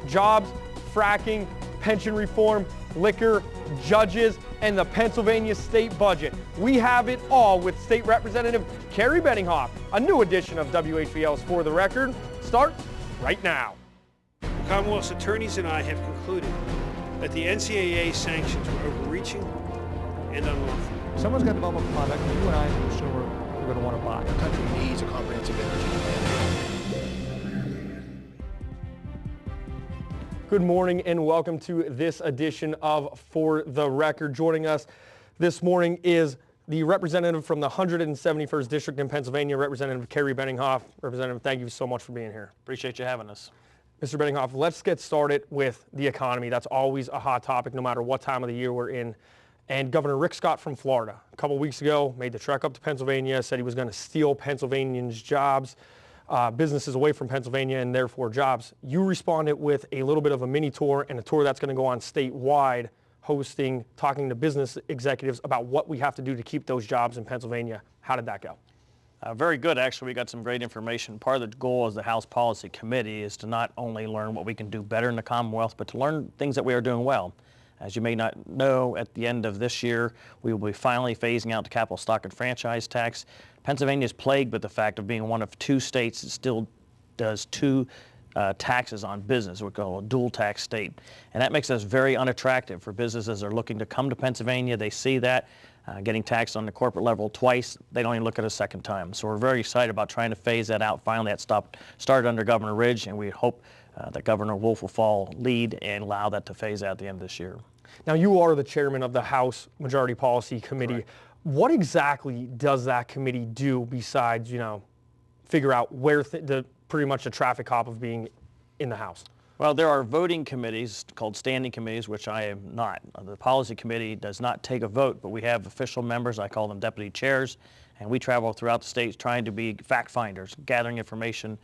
jobs, fracking, pension reform, liquor, judges, and the Pennsylvania state budget. We have it all with State Representative Kerry Benninghoff. A new edition of WHVL's For the Record starts right now. The Commonwealth's attorneys and I have concluded that the NCAA sanctions were overreaching and unlawful. Someone's got to develop a product that you and I, as a consumer, are going to want to buy. The country needs a comprehensive energy plan. Good morning and welcome to this edition of For the Record. Joining us this morning is the representative from the 171st District in Pennsylvania, Representative Kerry Benninghoff. Representative, thank you so much for being here. Appreciate you having us. Mr. Benninghoff, let's get started with the economy. That's always a hot topic no matter what time of the year we're in. And Governor Rick Scott from Florida, a couple weeks ago, made the trek up to Pennsylvania, said he was going to steal Pennsylvanians' jobs, businesses away from Pennsylvania and therefore jobs. You responded with a little bit of a mini tour and a tour that's going to go on statewide, hosting, talking to business executives about what we have to do to keep those jobs in Pennsylvania. How did that go? Very good, actually. We got some great information. Part of the goal as the House Policy Committee is to not only learn what we can do better in the Commonwealth, but to learn things that we are doing well. As you may not know, at the end of this year, we will be finally phasing out the capital stock and franchise tax. Pennsylvania is plagued with the fact of being one of two states that still does two taxes on business, what we call a dual tax state. And that makes us very unattractive for businesses that are looking to come to Pennsylvania. They see that. Getting taxed on the corporate level twice, they don't even look at it a second time. So we're very excited about trying to phase that out. Finally, that started under Governor Ridge, and we hope that Governor Wolf will follow lead and allow that to phase out at the end of this year. Now, you are the chairman of the House Majority Policy Committee. Correct. What exactly does that committee do besides, figure out where pretty much the traffic cop of being in the House? Well, there are voting committees called standing committees, which I am not. The policy committee does not take a vote, but we have official members. I call them deputy chairs, and we travel throughout the state trying to be fact finders, gathering information,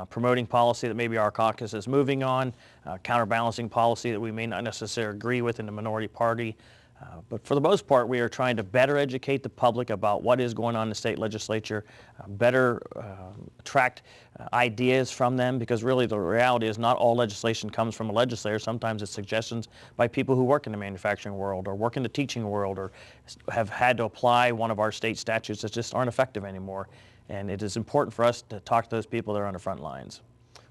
promoting policy that maybe our caucus is moving on, counterbalancing policy that we may not necessarily agree with in the minority party. But for the most part, we are trying to better educate the public about what is going on in the state legislature, better attract ideas from them, because really the reality is not all legislation comes from a legislator. Sometimes it's suggestions by people who work in the manufacturing world or work in the teaching world or have had to apply one of our state statutes that just aren't effective anymore. And it is important for us to talk to those people that are on the front lines.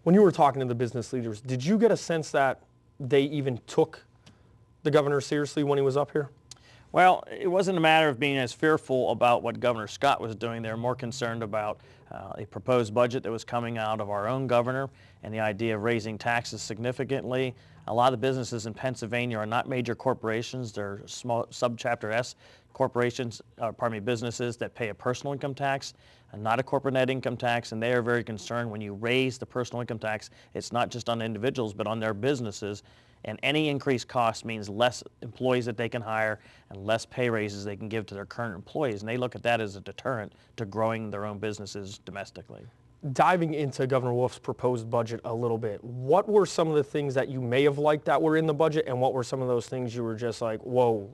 When you were talking to the business leaders, did you get a sense that they even took the governor seriously when he was up here? Well, it wasn't a matter of being as fearful about what Governor Scott was doing. They were more concerned about a proposed budget that was coming out of our own governor and the idea of raising taxes significantly. A lot of the businesses in Pennsylvania are not major corporations. They're small subchapter S corporations, businesses that pay a personal income tax and not a corporate net income tax, and they are very concerned when you raise the personal income tax. It's not just on individuals, but on their businesses. And any increased cost means less employees that they can hire and less pay raises they can give to their current employees. And they look at that as a deterrent to growing their own businesses domestically. Diving into Governor Wolf's proposed budget a little bit, what were some of the things that you may have liked that were in the budget, and what were some of those things you were just like, whoa,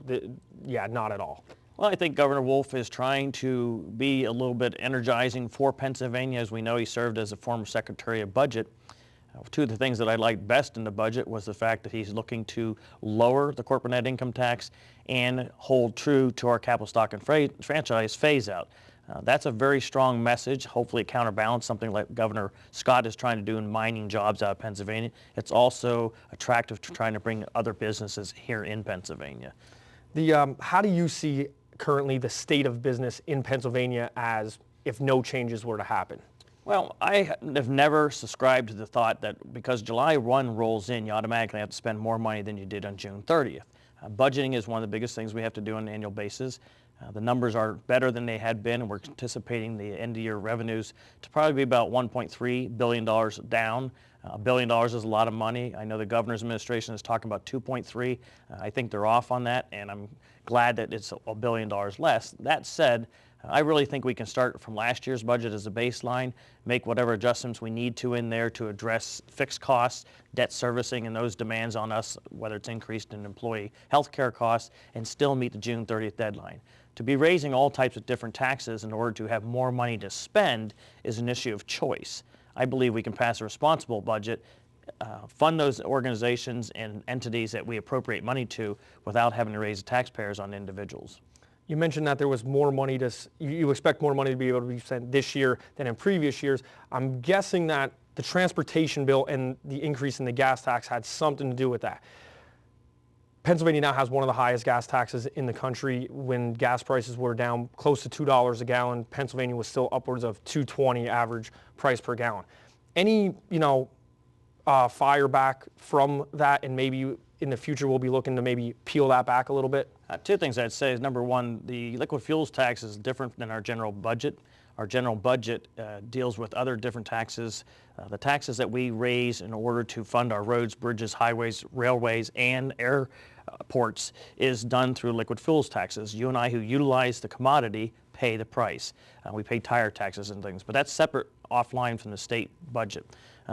yeah, not at all? Well, I think Governor Wolf is trying to be a little bit energizing for Pennsylvania. As we know, he served as a former Secretary of Budget. Two of the things that I liked best in the budget was the fact that he's looking to lower the corporate net income tax and hold true to our capital stock and franchise phase out. That's a very strong message. Hopefully it counterbalances something like Governor Scott is trying to do in mining jobs out of Pennsylvania. It's also attractive to trying to bring other businesses here in Pennsylvania. How do you see currently the state of business in Pennsylvania as if no changes were to happen? Well, I have never subscribed to the thought that because July 1 rolls in, you automatically have to spend more money than you did on June 30th. Budgeting is one of the biggest things we have to do on an annual basis. The numbers are better than they had been, and we're anticipating the end-of-year revenues to probably be about $1.3 billion down. $1 billion is a lot of money. I know the governor's administration is talking about 2.3. I think they're off on that, and I'm glad that it's $1 billion less. That said, I really think we can start from last year's budget as a baseline, make whatever adjustments we need to in there to address fixed costs, debt servicing, and those demands on us, whether it's increased in employee health care costs, and still meet the June 30th deadline. To be raising all types of different taxes in order to have more money to spend is an issue of choice. I believe we can pass a responsible budget fund those organizations and entities that we appropriate money to without having to raise the taxpayers on individuals. You mentioned that there was more money you expect more money to be able to be spent this year than in previous years. I'm guessing that the transportation bill and the increase in the gas tax had something to do with that. Pennsylvania now has one of the highest gas taxes in the country. When gas prices were down close to $2 a gallon, Pennsylvania was still upwards of $2.20 average price per gallon. Any, fire back from that, and maybe in the future we'll be looking to maybe peel that back a little bit? Two things I'd say is, number one, the liquid fuels tax is different than our general budget. Our general budget deals with other different taxes. The taxes that we raise in order to fund our roads, bridges, highways, railways, and airports is done through liquid fuels taxes. You and I who utilize the commodity pay the price. We pay tire taxes and things, but that's separate offline from the state budget.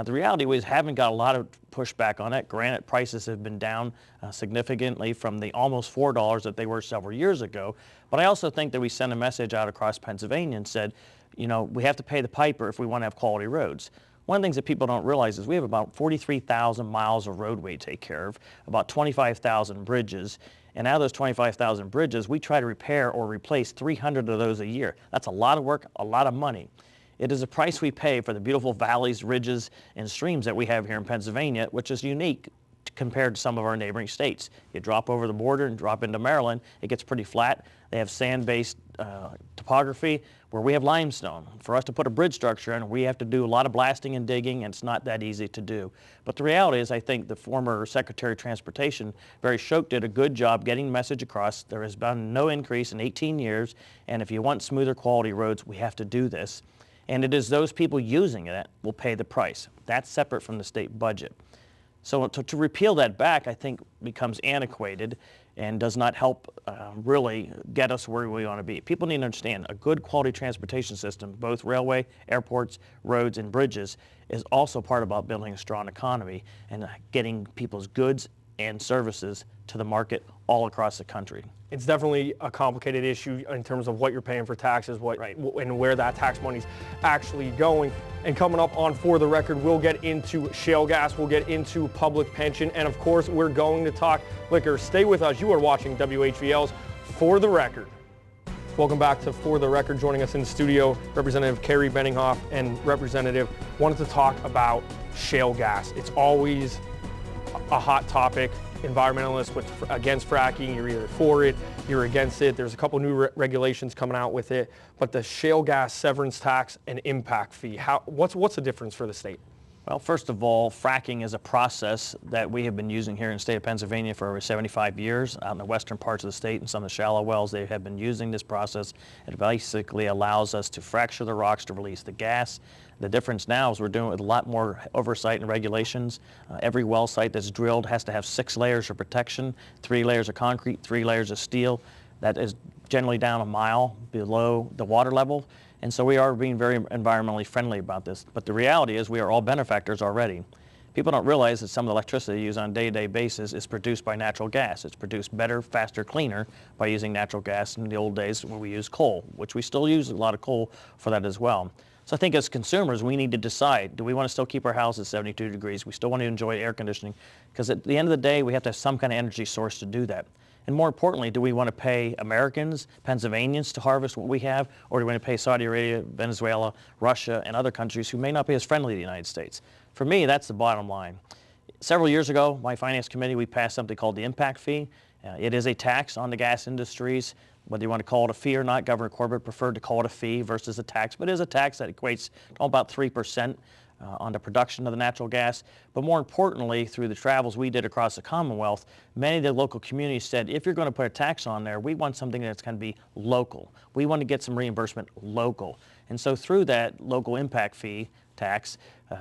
The reality is haven't got a lot of pushback on it. Granted, prices have been down significantly from the almost $4 that they were several years ago. But I also think that we sent a message out across Pennsylvania and said, we have to pay the piper if we want to have quality roads. One of the things that people don't realize is we have about 43,000 miles of roadway to take care of, about 25,000 bridges. And out of those 25,000 bridges, we try to repair or replace 300 of those a year. That's a lot of work, a lot of money. It is a price we pay for the beautiful valleys, ridges, and streams that we have here in Pennsylvania, which is unique compared to some of our neighboring states. You drop over the border and drop into Maryland, it gets pretty flat. They have sand-based topography where we have limestone. For us to put a bridge structure in, we have to do a lot of blasting and digging, and it's not that easy to do. But the reality is, I think the former Secretary of Transportation, Barry Shoke, did a good job getting the message across. There has been no increase in 18 years, and if you want smoother quality roads, we have to do this. And it is those people using it will pay the price. That's separate from the state budget. So to repeal that back, I think, becomes antiquated and does not help really get us where we want to be. People need to understand a good quality transportation system, both railway, airports, roads, and bridges, is also part about building a strong economy and getting people's goods and services to the market all across the country. It's definitely a complicated issue in terms of what you're paying for taxes, and where that tax money's actually going. And coming up on For the Record, we'll get into shale gas, we'll get into public pension, and of course, we're going to talk liquor. Stay with us. You are watching WHVL's For the Record. Welcome back to For the Record. Joining us in the studio, Representative Kerry Benninghoff and Representative wanted to talk about shale gas. It's always a hot topic. Environmentalists against fracking, you're either for it, you're against it. There's a couple new regulations coming out with it, but the shale gas severance tax and impact fee, what's the difference for the state? Well, first of all, fracking is a process that we have been using here in the state of Pennsylvania for over 75 years. Out in the western parts of the state and some of the shallow wells, they have been using this process. It basically allows us to fracture the rocks to release the gas. The difference now is we're doing it with a lot more oversight and regulations. Every well site that's drilled has to have 6 layers of protection, 3 layers of concrete, 3 layers of steel. That is generally down a mile below the water level. And so we are being very environmentally friendly about this. But the reality is we are all benefactors already. People don't realize that some of the electricity used on a day-to-day basis is produced by natural gas. It's produced better, faster, cleaner by using natural gas in the old days when we used coal, which we still use a lot of coal for that as well. So I think as consumers, we need to decide, do we want to still keep our house at 72 degrees? We still want to enjoy air conditioning? Because at the end of the day, we have to have some kind of energy source to do that. And more importantly, do we want to pay Americans, Pennsylvanians to harvest what we have, or do we want to pay Saudi Arabia, Venezuela, Russia, and other countries who may not be as friendly to the United States? For me, that's the bottom line. Several years ago, my finance committee, we passed something called the impact fee. It is a tax on the gas industries. Whether you want to call it a fee or not, Governor Corbett preferred to call it a fee versus a tax, but it is a tax that equates to about 3% on the production of the natural gas. But more importantly, through the travels we did across the Commonwealth, many of the local communities said, if you're going to put a tax on there, we want something that's going to be local. We want to get some reimbursement local. And so through that local impact fee tax,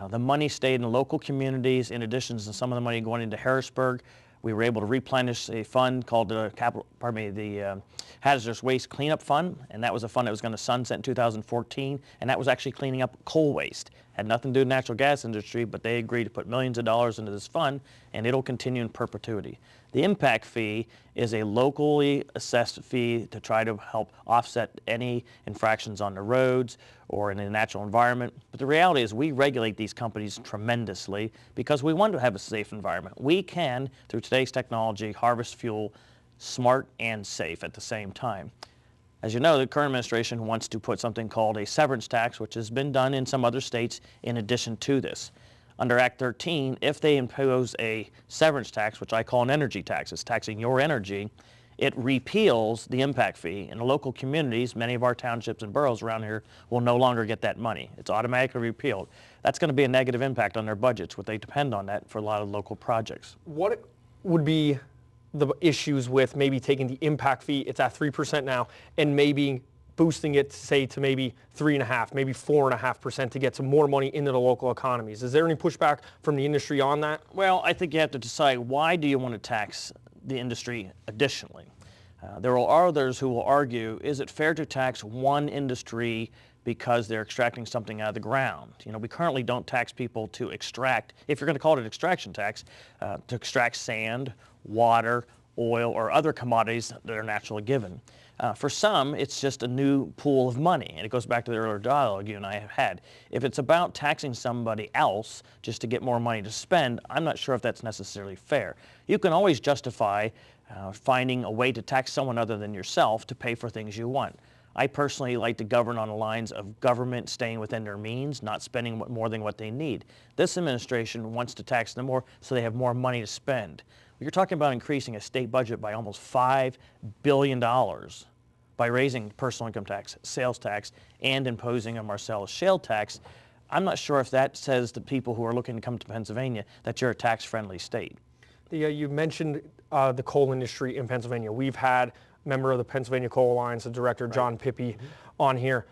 the money stayed in the local communities, in addition to some of the money going into Harrisburg. We were able to replenish a fund called the Hazardous Waste Cleanup Fund, and that was a fund that was going to sunset in 2014, and that was actually cleaning up coal waste. had nothing to do with the natural gas industry, but they agreed to put millions of dollars into this fund, and it'll continue in perpetuity. The impact fee is a locally assessed fee to try to help offset any infractions on the roads or in the natural environment. But the reality is we regulate these companies tremendously because we want to have a safe environment. We can, through today's technology, harvest fuel smart and safe at the same time. As you know, the current administration wants to put something called a severance tax, which has been done in some other states in addition to this. Under Act 13, if they impose a severance tax, which I call an energy tax, it's taxing your energy, it repeals the impact fee. In the local communities, many of our townships and boroughs around here will no longer get that money. It's automatically repealed. That's going to be a negative impact on their budgets, what they depend on that for a lot of local projects. What would be the issues with maybe taking the impact fee, it's at 3% now, and maybe boosting it, say, to maybe 3.5%, maybe 4.5% to get some more money into the local economies? Is there any pushback from the industry on that? Well, I think you have to decide, why do you want to tax the industry additionally? There are others who will argue, is it fair to tax one industry because they're extracting something out of the ground? You know, we currently don't tax people to extract, if you're going to call it an extraction tax, to extract sand, water, oil, or other commodities that are naturally given. For some, it's just a new pool of money, and it goes back to the earlier dialogue you and I have had. If it's about taxing somebody else just to get more money to spend, I'm not sure if that's necessarily fair. You can always justify finding a way to tax someone other than yourself to pay for things you want. I personally like to govern on the lines of government staying within their means, not spending more than what they need. This administration wants to tax them more so they have more money to spend. You're talking about increasing a state budget by almost $5 billion by raising personal income tax, sales tax, and imposing a Marcellus shale tax. I'm not sure if that says to people who are looking to come to Pennsylvania that you're a tax-friendly state. You mentioned the coal industry in Pennsylvania. We've had a member of the Pennsylvania Coal Alliance, the director, John Pippy, on here.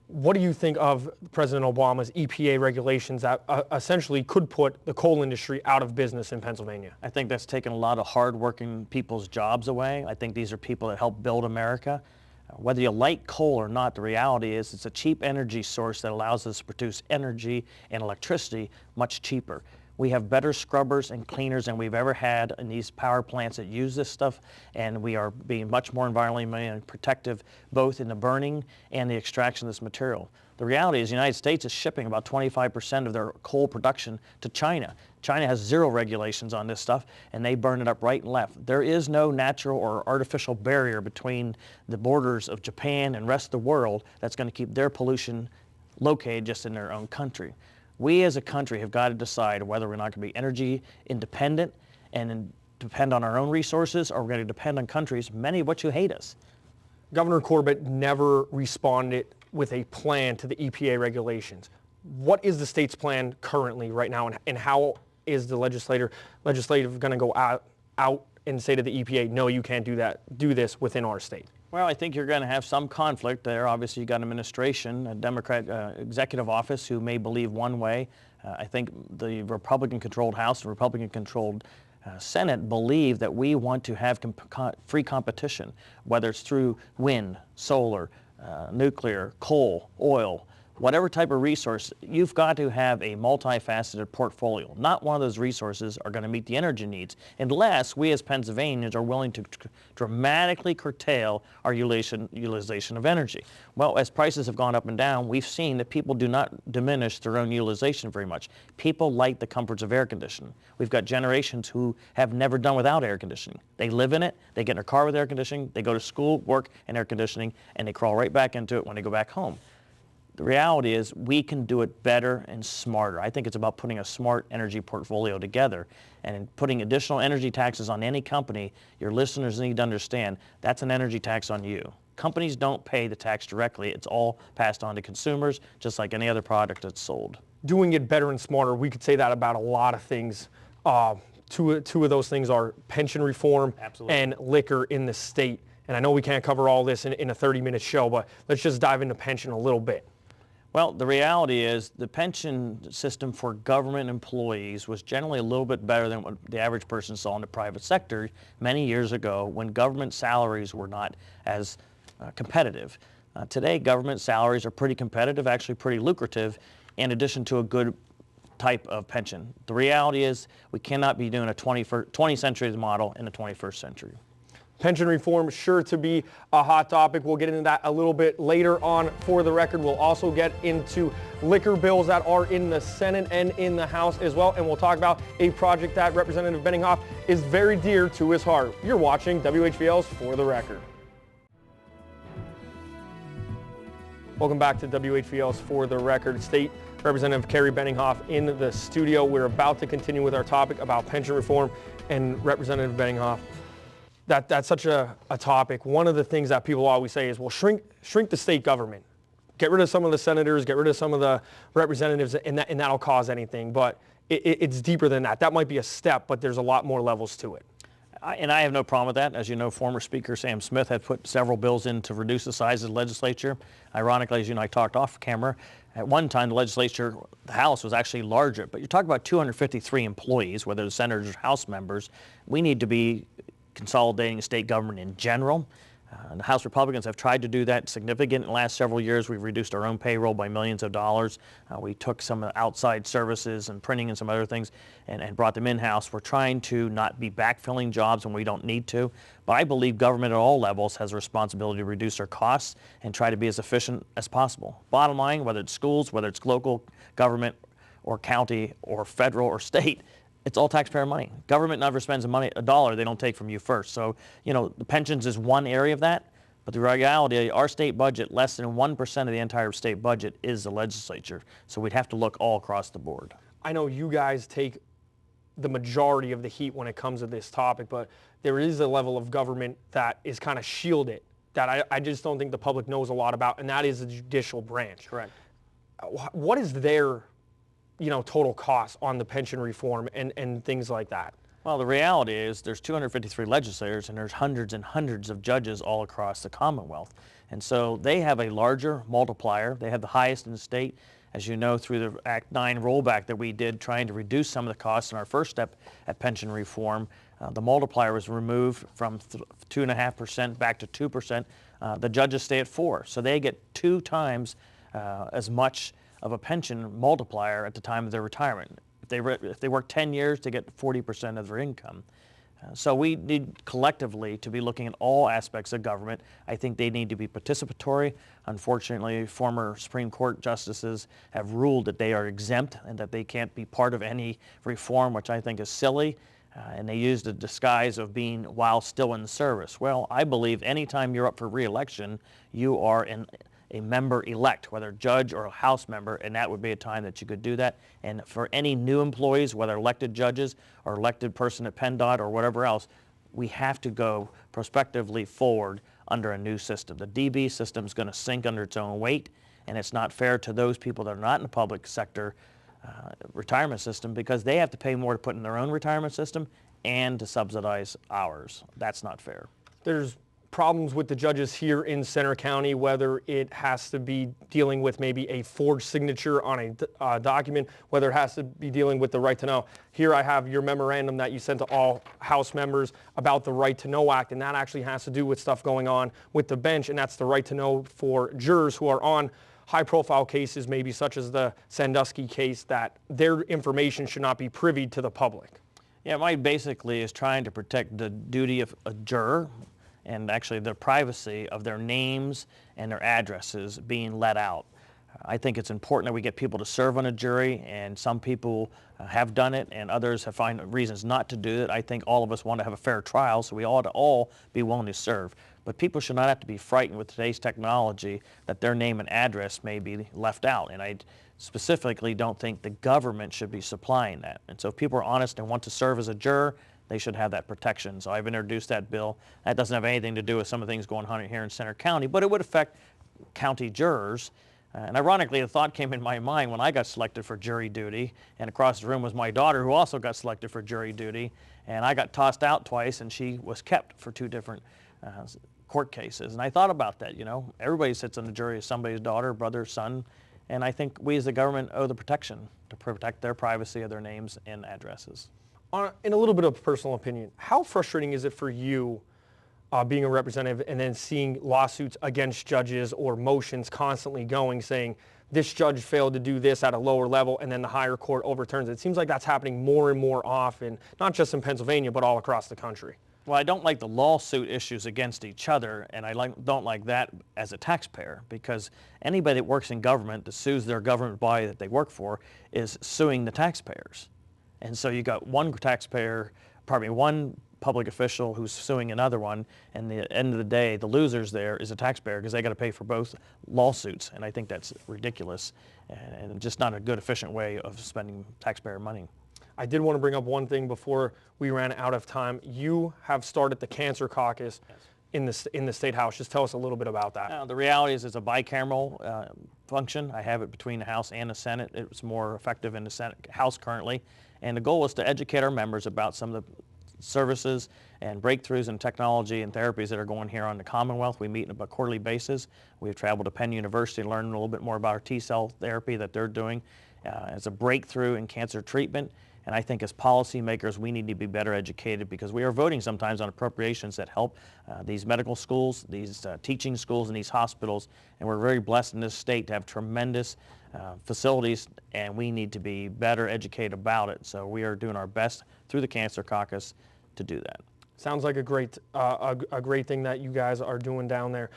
What do you think of President Obama's EPA regulations that essentially could put the coal industry out of business in Pennsylvania? I think that's taken a lot of hard-working people's jobs away. I think these are people that help build America. Whether you like coal or not, the reality is it's a cheap energy source that allows us to produce energy and electricity much cheaper. We have better scrubbers and cleaners than we've ever had in these power plants that use this stuff, and we are being much more environmentally protective both in the burning and the extraction of this material. The reality is the United States is shipping about 25% of their coal production to China. China has zero regulations on this stuff, and they burn it up right and left. There is no natural or artificial barrier between the borders of Japan and the rest of the world that's going to keep their pollution located just in their own country. We as a country have got to decide whether we're not going to be energy independent and depend on our own resources, or we're going to depend on countries, many of which who hate us. Governor Corbett never responded with a plan to the EPA regulations. What is the state's plan currently right now, and how is the legislative going to go out and say to the EPA, no, you can't do this within our state? Well, I think you're going to have some conflict there. Obviously, you've got an administration, a Democrat executive office who may believe one way. I think the Republican-controlled House and Republican-controlled Senate believe that we want to have free competition, whether it's through wind, solar, nuclear, coal, oil, whatever type of resource. You've got to have a multifaceted portfolio. Not one of those resources are going to meet the energy needs unless we as Pennsylvanians are willing to dramatically curtail our utilization of energy. Well, as prices have gone up and down, we've seen that people do not diminish their own utilization very much. People like the comforts of air conditioning. We've got generations who have never done without air conditioning. They live in it, they get in their car with air conditioning, they go to school, work, and air conditioning, and they crawl right back into it when they go back home. The reality is we can do it better and smarter. I think it's about putting a smart energy portfolio together, and putting additional energy taxes on any company. Your listeners need to understand that's an energy tax on you. Companies don't pay the tax directly. It's all passed on to consumers, just like any other product that's sold. Doing it better and smarter, we could say that about a lot of things. Two of those things are pension reform and liquor in the state. And I know we can't cover all this in a 30-minute show, but let's just dive into pension a little bit. Well, the reality is the pension system for government employees was generally a little bit better than what the average person saw in the private sector many years ago when government salaries were not as competitive. Today, government salaries are pretty competitive, actually pretty lucrative. in addition to a good type of pension. The reality is we cannot be doing a 20th century model in the 21st century. Pension reform sure to be a hot topic. We'll get into that a little bit later on For the Record. We'll also get into liquor bills that are in the Senate and in the House as well. And we'll talk about a project that Representative Benninghoff is very dear to his heart. You're watching WHVL's For the Record. Welcome back to WHVL's For the Record. State Representative Kerry Benninghoff in the studio. We're about to continue with our topic about pension reform, and Representative Benninghoff, that's such a topic. One of the things that people always say is, well, shrink the state government. Get rid of some of the senators, get rid of some of the representatives, and that'll cause anything. But it's deeper than that. That might be a step, but there's a lot more levels to it. And I have no problem with that. As you know, former Speaker Sam Smith had put several bills in to reduce the size of the legislature. Ironically, as you know, I talked off camera. At one time, the legislature, the House, was actually larger. But you're talking about 253 employees, whether they're senators or House members. We need to be consolidating state government in general. The House Republicans have tried to do that significant in the last several years. We've reduced our own payroll by millions of dollars. We took some outside services and printing and some other things and brought them in-house. We're trying to not be backfilling jobs when we don't need to. But I believe government at all levels has a responsibility to reduce their costs and try to be as efficient as possible. Bottom line, whether it's schools, whether it's local government or county or federal or state, it's all taxpayer money. Government never spends a dollar they don't take from you first. So, you know, the pensions is one area of that, but the reality, our state budget, less than 1% of the entire state budget is the legislature. So we'd have to look all across the board. I know you guys take the majority of the heat when it comes to this topic, but there is a level of government that is kind of shielded that I just don't think the public knows a lot about, and that is the judicial branch. Correct. What is their total cost on the pension reform and things like that? Well, the reality is there's 253 legislators and there's hundreds and hundreds of judges all across the Commonwealth. And so they have a larger multiplier. They have the highest in the state. As you know, through the Act 9 rollback that we did trying to reduce some of the costs in our first step at pension reform, the multiplier was removed from 2.5% back to 2%. The judges stay at 4%. So they get 2 times as much of a pension multiplier at the time of their retirement. If they work 10 years, they get 40% of their income. So we need collectively to be looking at all aspects of government. I think they need to be participatory. Unfortunately, former Supreme Court justices have ruled that they are exempt and that they can't be part of any reform, which I think is silly. And they use the disguise of being while still in the service. Well, I believe anytime you're up for re-election, you are a member-elect, whether judge or a House member, and that would be a time that you could do that. And for any new employees, whether elected judges or elected person at PennDOT or whatever else, we have to go prospectively forward under a new system. The DB system is going to sink under its own weight, and it's not fair to those people that are not in the public sector retirement system because they have to pay more to put in their own retirement system and to subsidize ours. That's not fair. There's problems with the judges here in Center County, whether it has to be dealing with maybe a forged signature on a document, whether it has to be dealing with the right to know. Here I have your memorandum that you sent to all House members about the Right to Know Act, and that actually has to do with stuff going on with the bench, and that's the right to know for jurors who are on high-profile cases, maybe such as the Sandusky case, that their information should not be privy to the public. Yeah, mine basically is trying to protect the duty of a juror and actually the privacy of their names and their addresses being let out. I think it's important that we get people to serve on a jury, and some people have done it and others have found reasons not to do it. I think all of us want to have a fair trial, so we ought to all be willing to serve. But people should not have to be frightened with today's technology that their name and address may be left out. And I specifically don't think the government should be supplying that. And so if people are honest and want to serve as a juror, they should have that protection. So I've introduced that bill. That doesn't have anything to do with some of the things going on here in Center County, but it would affect county jurors. And ironically, the thought came in my mind when I got selected for jury duty, and across the room was my daughter who also got selected for jury duty, and I got tossed out twice and she was kept for 2 different court cases. And I thought about that, everybody sits on the jury as somebody's daughter, brother, son, and I think we as the government owe the protection to protect their privacy of their names and addresses. In a little bit of personal opinion, how frustrating is it for you being a representative, and then seeing lawsuits against judges or motions constantly going, saying this judge failed to do this at a lower level, and then the higher court overturns it. It seems like that's happening more and more often, not just in Pennsylvania, but all across the country. Well, I don't like the lawsuit issues against each other, and I don't like that as a taxpayer, because anybody that works in government that sues their government body that they work for is suing the taxpayers. And so you got one public official who's suing another one, and at the end of the day, the losers there is a taxpayer because they got to pay for both lawsuits, and I think that's ridiculous and just not a good, efficient way of spending taxpayer money. I did want to bring up one thing before we ran out of time. You have started the Cancer Caucus in the State House. Just tell us a little bit about that. The reality is it's a bicameral function. I have it between the House and the Senate. It's more effective in the House currently, and the goal is to educate our members about some of the services and breakthroughs in technology and therapies that are going here on the Commonwealth. We meet on a quarterly basis. We've traveled to Penn University to learn a little bit more about our T-cell therapy that they're doing as a breakthrough in cancer treatment. And I think as policymakers, we need to be better educated, because we are voting sometimes on appropriations that help these medical schools, these teaching schools, and these hospitals. And we're very blessed in this state to have tremendous facilities, and we need to be better educated about it. So we are doing our best through the Cancer Caucus to do that. Sounds like a great thing that you guys are doing down there.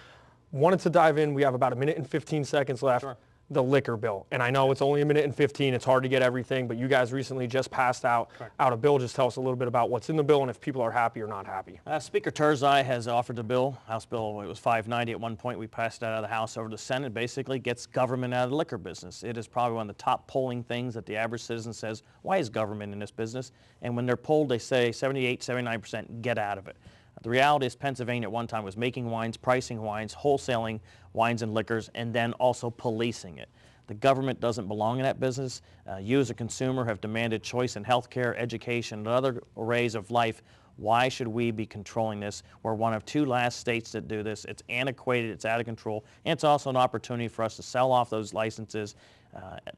Wanted to dive in. We have about 1 minute and 15 seconds left. Sure. The liquor bill. And I know it's only 1 minute and 15. It's hard to get everything, but you guys recently just passed out a bill. Just tell us a little bit about what's in the bill and if people are happy or not happy. Speaker Turzai has offered the bill. House bill, it was 590 at one point. We passed it out of the House over to the Senate. Basically gets government out of the liquor business. It is probably one of the top polling things that the average citizen says, why is government in this business? And when they're polled, they say 78, 79% get out of it. The reality is Pennsylvania at one time was making wines, pricing wines, wholesaling wines and liquors, and then also policing it. The government doesn't belong in that business. You as a consumer have demanded choice in healthcare, education, and other arrays of life. Why should we be controlling this? We're one of 2 last states that do this. It's antiquated, it's out of control, and it's also an opportunity for us to sell off those licenses.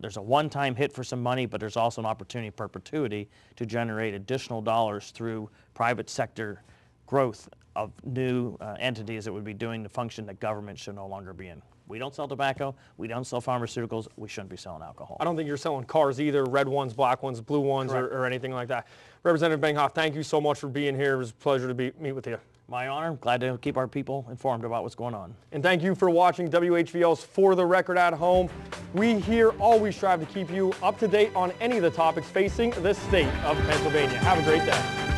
There's a one-time hit for some money, but there's also an opportunity in perpetuity to generate additional dollars through private sector growth of new entities that would be doing the function that government should no longer be in. We don't sell tobacco. We don't sell pharmaceuticals. We shouldn't be selling alcohol. I don't think you're selling cars either, red ones, black ones, blue ones, or anything like that. Representative Benninghoff, thank you so much for being here. It was a pleasure to meet with you. My honor. Glad to keep our people informed about what's going on. And thank you for watching WHVL's For the Record at Home. We here always strive to keep you up to date on any of the topics facing the state of Pennsylvania. Have a great day.